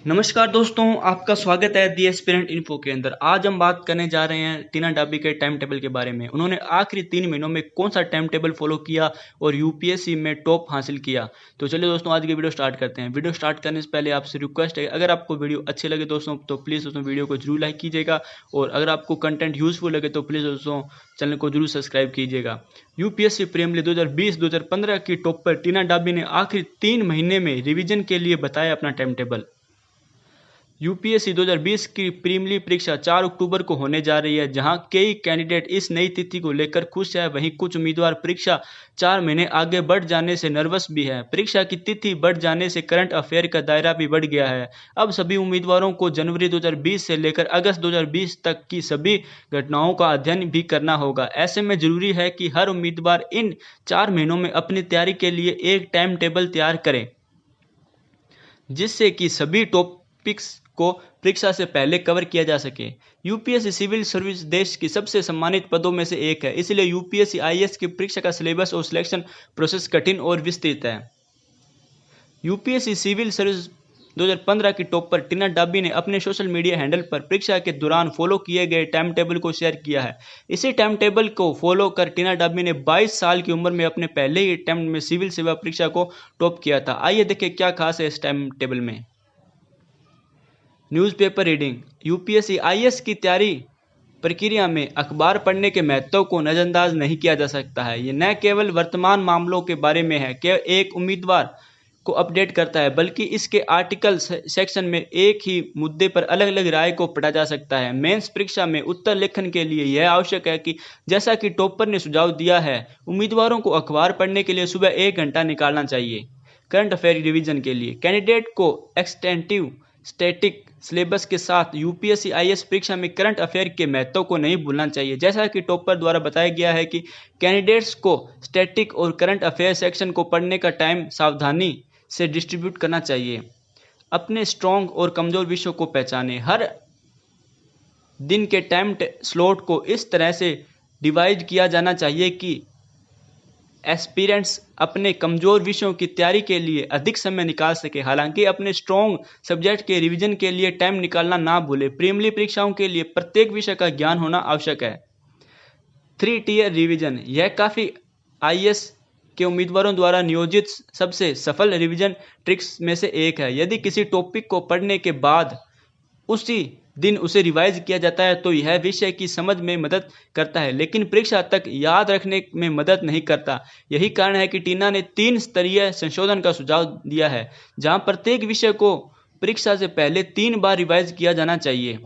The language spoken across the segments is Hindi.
नमस्कार दोस्तों, आपका स्वागत है दी एस्पिरेंट इन्फो के अंदर। आज हम बात करने जा रहे हैं टीना डाबी के टाइम टेबल के बारे में। उन्होंने आखिरी 3 महीनों में कौन सा टाइम टेबल फॉलो किया और यूपीएससी में टॉप हासिल किया। तो चलिए दोस्तों, आज की वीडियो स्टार्ट करते हैं। वीडियो स्टार्ट करने से पहले आपसे रिक्वेस्ट है, अगर आपको वीडियो अच्छी लगे दोस्तों तो प्लीज़ दोस्तों वीडियो को जरूर लाइक कीजिएगा, और अगर आपको कंटेंट यूजफुल लगे तो प्लीज़ दोस्तों चैनल को जरूर सब्सक्राइब कीजिएगा। यूपीएससी प्रीलिम्स 2020-2015 की टॉपर टीना डाबी ने आखिरी 3 महीने में रिवीजन के लिए बताया अपना टाइम टेबल। यूपीएससी 2020 की प्रीलिमिनरी परीक्षा 4 अक्टूबर को होने जा रही है। जहां कई कैंडिडेट इस नई तिथि को लेकर खुश है, वहीं कुछ उम्मीदवार परीक्षा 4 महीने आगे बढ़ जाने से नर्वस भी है। परीक्षा की तिथि बढ़ जाने से करंट अफेयर का दायरा भी बढ़ गया है। अब सभी उम्मीदवारों को जनवरी 2020 से लेकर अगस्त 2020 तक की सभी घटनाओं का अध्ययन भी करना होगा। ऐसे में जरूरी है कि हर उम्मीदवार इन 4 महीनों में अपनी तैयारी के लिए एक टाइम टेबल तैयार करें, जिससे कि सभी टॉपिक्स को परीक्षा से पहले कवर किया जा सके। यूपीएससी सिविल सर्विस देश की सबसे सम्मानित पदों में से एक है, इसलिए यूपीएससी आईएएस की परीक्षा का सिलेबस और सिलेक्शन प्रोसेस कठिन और विस्तृत है। यूपीएससी सिविल सर्विस 2015 की टॉपर टीना डाबी ने अपने सोशल मीडिया हैंडल पर परीक्षा के दौरान फॉलो किए गए टाइम टेबल को शेयर किया है। इसी टाइम टेबल को फॉलो कर टीना डाबी ने 22 साल की उम्र में अपने पहले ही अटेम्प्ट में सिविल सेवा परीक्षा को टॉप किया था। आइए देखें क्या खास है इस टाइम टेबल में। Newspaper reading. यूपीएससी आईएएस की तैयारी प्रक्रिया में अखबार पढ़ने के महत्व को नज़रअंदाज नहीं किया जा सकता है। ये न केवल वर्तमान मामलों के बारे में है कि एक उम्मीदवार को अपडेट करता है, बल्कि इसके आर्टिकल सेक्शन में एक ही मुद्दे पर अलग अलग राय को पढ़ा जा सकता है। मेंस परीक्षा में उत्तर लेखन के लिए यह आवश्यक है कि जैसा कि टॉपर ने सुझाव दिया है, उम्मीदवारों को अखबार पढ़ने के लिए सुबह 1 घंटा निकालना चाहिए। करंट अफेयर रिवीजन के लिए कैंडिडेट को एक्सटेंटिव स्टैटिक सिलेबस के साथ यूपीएससी आईएएस परीक्षा में करंट अफेयर के महत्व को नहीं भूलना चाहिए। जैसा कि टॉपर द्वारा बताया गया है कि कैंडिडेट्स को स्टैटिक और करंट अफेयर सेक्शन को पढ़ने का टाइम सावधानी से डिस्ट्रीब्यूट करना चाहिए। अपने स्ट्रॉन्ग और कमजोर विषयों को पहचानें। हर दिन के टाइम स्लॉट को इस तरह से डिवाइड किया जाना चाहिए कि एस्पिरेंट्स अपने कमजोर विषयों की तैयारी के लिए अधिक समय निकाल सके। हालांकि अपने स्ट्रॉन्ग सब्जेक्ट के रिवीजन के लिए टाइम निकालना ना भूले। प्रीलिमिनरी परीक्षाओं के लिए प्रत्येक विषय का ज्ञान होना आवश्यक है। 3 टियर रिवीजन, यह काफ़ी आईएएस के उम्मीदवारों द्वारा नियोजित सबसे सफल रिवीजन ट्रिक्स में से एक है। यदि किसी टॉपिक को पढ़ने के बाद उसी दिन उसे रिवाइज किया जाता है तो यह विषय की समझ में मदद करता है, लेकिन परीक्षा तक याद रखने में मदद नहीं करता। यही कारण है कि टीना ने 3 स्तरीय संशोधन का सुझाव दिया है, जहां प्रत्येक विषय को परीक्षा से पहले 3 बार रिवाइज किया जाना चाहिए।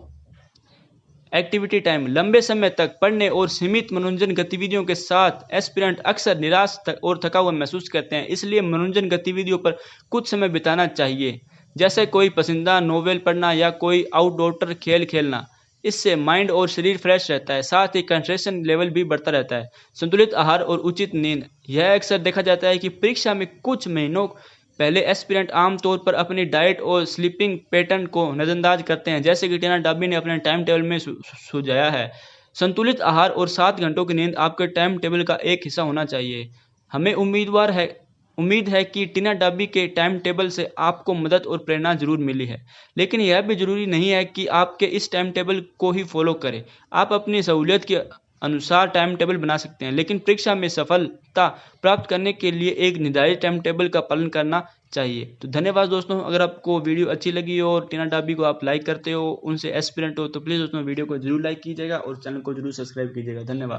Activity time. लंबे समय तक पढ़ने और सीमित मनोरंजन गतिविधियों के साथ एस्पिरेंट अक्सर निराश और थका हुआ महसूस करते हैं, इसलिए मनोरंजन गतिविधियों पर कुछ समय बिताना चाहिए, जैसे कोई पसंदीदा नोवेल पढ़ना या कोई आउटडोर खेल खेलना। इससे माइंड और शरीर फ्रेश रहता है, साथ ही कंसंट्रेशन लेवल भी बढ़ता रहता है। संतुलित आहार और उचित नींद। यह अक्सर देखा जाता है कि परीक्षा में कुछ महीनों पहले एस्पिरेंट आमतौर पर अपनी डाइट और स्लीपिंग पैटर्न को नज़रअंदाज करते हैं, जैसे कि टीना डाबी ने अपने टाइम टेबल में सुझाया है। संतुलित आहार और 7 घंटों की नींद आपके टाइम टेबल का एक हिस्सा होना चाहिए। हमें उम्मीद है कि टीना डाबी के टाइम टेबल से आपको मदद और प्रेरणा जरूर मिली है, लेकिन यह भी जरूरी नहीं है कि आपके इस टाइम टेबल को ही फॉलो करें। आप अपनी सहूलियत के अनुसार टाइम टेबल बना सकते हैं, लेकिन परीक्षा में सफलता प्राप्त करने के लिए एक निर्धारित टाइम टेबल का पालन करना चाहिए। तो धन्यवाद दोस्तों। अगर आपको वीडियो अच्छी लगी हो और टीना डाबी को आप लाइक करते हो, उनसे एस्पिरेंट हो, तो प्लीज़ दोस्तों वीडियो को जरूर लाइक कीजिएगा और चैनल को जरूर सब्सक्राइब कीजिएगा। धन्यवाद।